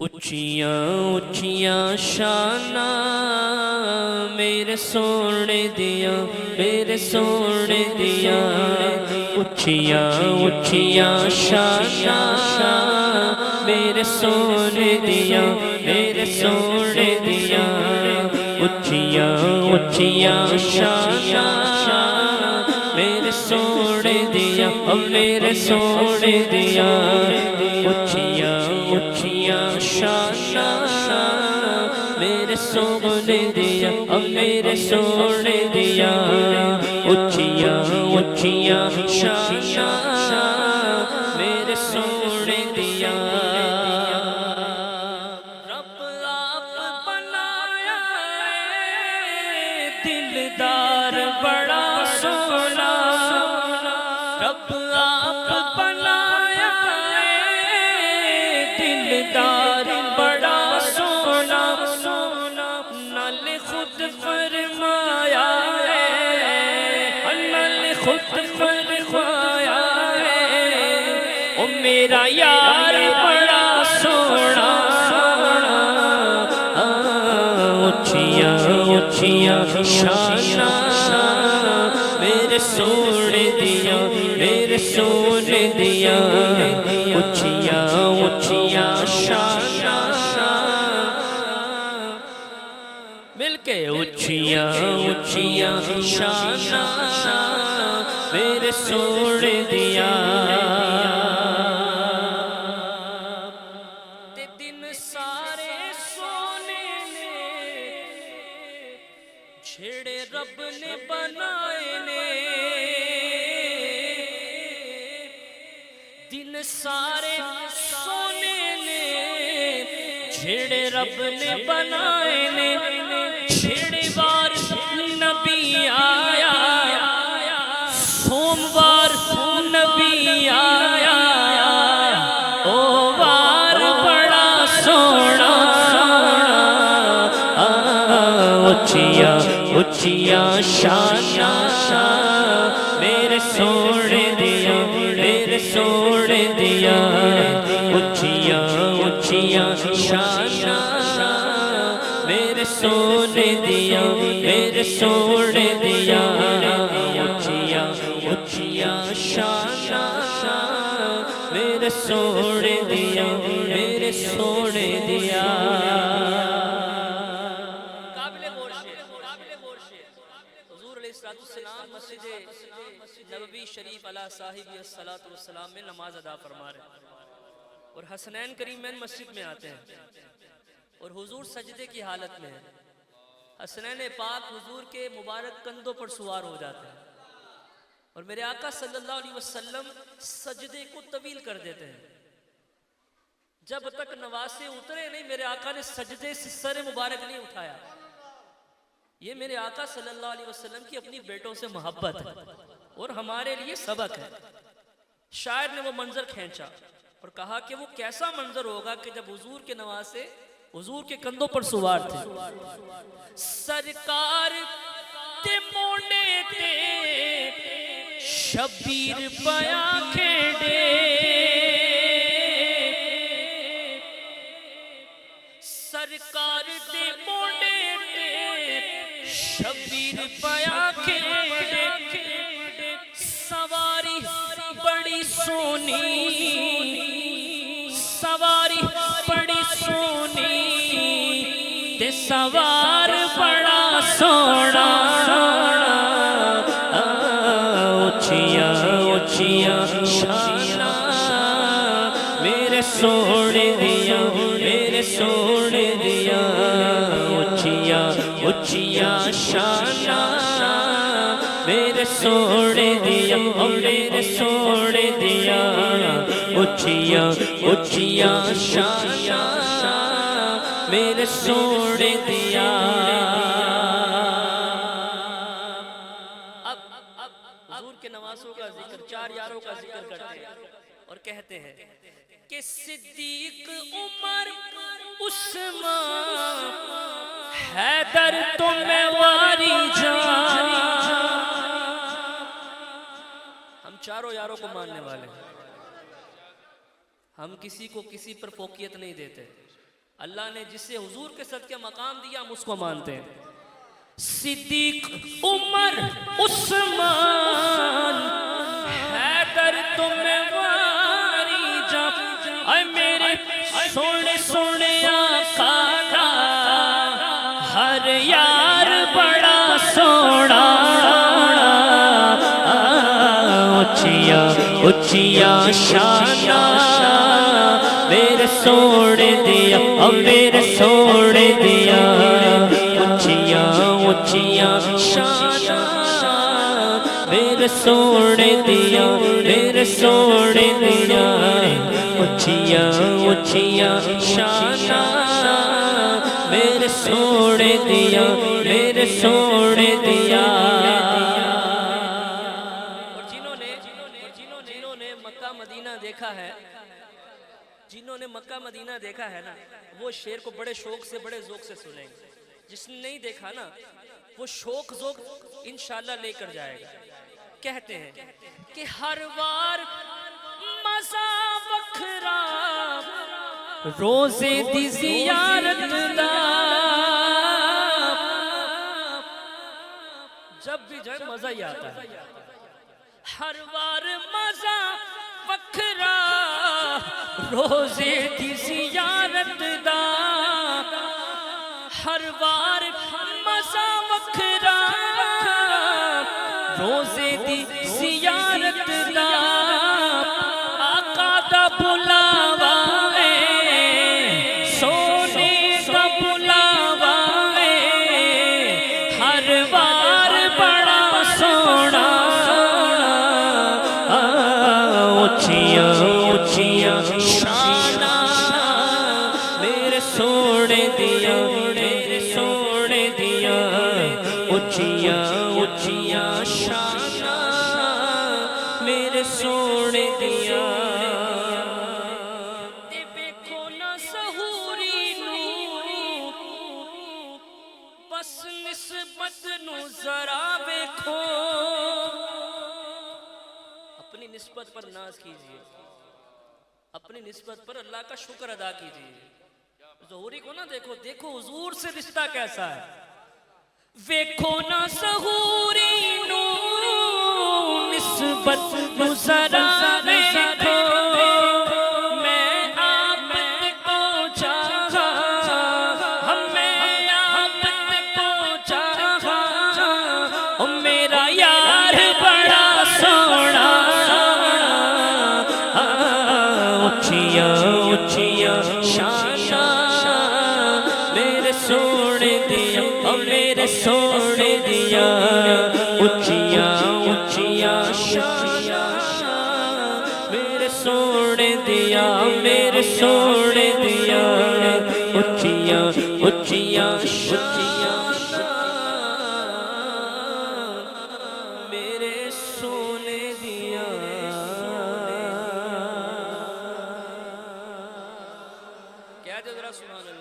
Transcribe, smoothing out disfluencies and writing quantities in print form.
उचियां उचियां शाना मेरे सोने दिया, मेरे सोने दिया। उचियां उचियां शाना मेरे सोने दिया, मेरे सोने दिया। उचियां उचियां शाना मेरे सोने दिया, मेरे सोने दिया। उचियां उचियां शाना मेरे सोने दिया, मेरे सोने दिया। उचियां उचियां शाना मेरे सोने दिया। रब आप बनाया दिलदार बड़ा सोना, रब आप बनाया दिलदार बड़ा सोना। नल खुद फरमाया है, नल खुद फरमाया है, ओ मेरा यार बड़ा सोना। उचियां उचियां शाना मेरे सोने दिया, मेरे सोने दिया। उचियां उचियां शाना मिलके उचियां उचियां शाना मेरे सोने दिया। ते दिन सारे सोने ने छेड़े रब ने बनाए ने, दिन सारे सोने ने छेड़े रब ने बनाए ने। छेड़े वार नबी आया, सोमवार नबी आया, ओ वार बड़ा सोना। उचियां उचियां शाना मेरे सोने दिया, मेरे सोने दिया। उचियां उचियां शाना मेरे सोने दिया, मेरे सोने दिया। उचियां उचियां शाना मेरे सोने दिया, मेरे सोने दिया। मस्जिद नबवी शरीफ अला साहिब अस्सलातु वस्सलाम में नमाज अदा फरमा रहे और हसनैन करीमैन मस्जिद में आते हैं और हुजूर सजदे की हालत में है। हसनैन पाक हुजूर के मुबारक कंधों पर सवार हो जाते हैं और मेरे आका सल्लल्लाहु अलैहि वसल्लम सजदे को तवील कर देते हैं। जब तक नवासे उतरे नहीं मेरे आका ने सजदे से सर मुबारक नहीं उठाया। ये मेरे आका सल्लल्लाहु अलैहि वसल्लम की अपनी बेटों से मोहब्बत है और हमारे लिए सबक है। शायर ने वो मंजर खींचा और कहा कि वो कैसा मंजर होगा कि जब हुजूर के नवासे हुजूर के कंधों पर सवार थे। सरकार ते मोंडे ते शबीर पया खेड़े, सरकार ते मोंडे शबीर पया खेड़े। सवारी बड़ी सोनी, सवारी बड़ी सोनी ते सवार बड़ा सोना। उचियां उचियां शाना मेरे सोने दिया, मेरे सोने दिया। उचियां उचियां शाना मेरे सोने दिया, मेरे सोने दिया। उचियां उचियां शाना मेरे सोने दिया। अब हुजूर के नवासों का जिक्र, चार यारों का जिक्र करते हैं और कहते हैं कि सिद्दीक उमर उस्मान हैदर तुम्हें वारी जान। हम चारों यारों को मानने वाले हैं, हम किसी को किसी पर फोकियत नहीं देते। अल्लाह ने जिसे हुजूर के सदके मकाम दिया हम उसको मानते हैं। सिद्दीक, उमर, उस्मान, हैदर तुम्हें वारी जब ऐ मेरे सोने सोने आका दा हर यार बड़ा सोना। उचिया उचिया शाना मेरे सोने दिया मेरे सोने दिया। उचिया उचिया शाना मेरे सोने दिया मेरे सोने दिया। उचिया उचिया शाना मेरे सोने दिया मेरे सोने दिया। और जिन्होंने मक्का मदीना देखा है, जिन्होंने मक्का मदीना देखा है ना, वो शेर को बड़े शौक से बड़े ज़ौक़ से सुनेंगे। जिसने नहीं देखा ना, वो शौक ज़ौक़ इंशाअल्लाह लेकर जाएगा। कहते हैं कि हर बार मज़ा वखरा रोज़े दी ज़ियारत दा, जब भी जाए मज़ा ही आता है। हर बार मज़ा वखरा रोज़े दी ज़ियारत दा, हर बार मज़ा वखरा रोज़े दी ज़ियारत दा। आका दा बुलावा है सोने का बुलावा है, हर बार बड़ा सोना। उचिया उचिया शाना मेरे सोने दिया मेरे सोने दिया। उचिया उचिया शाना मेरे सोने दिया। ते देखो ना सहूरी नू बस निस्बत नू जरा देखो, अपनी निस्बत पर नाज कीजिए, अपनी निस्बत पर अल्लाह का शुक्र अदा कीजिए। ज़हूरी को ना देखो, देखो हुजूर से रिश्ता कैसा है। देखो ना ज़हूरी नू निस्बत नू जरा देखो, मैं आप को चाहा हमें आप को चाहा। ओ मेरा यार बड़ा सोना। उचिया उचिया शाना मेरे सोने दिया मेरे सोने दिया। उचिया उचिया शाना मेरे सोने दिया मेरे सोने दिया। उचिया उचिया शाना मेरे सोने दिया। क्या जरा सुभान अल्लाह।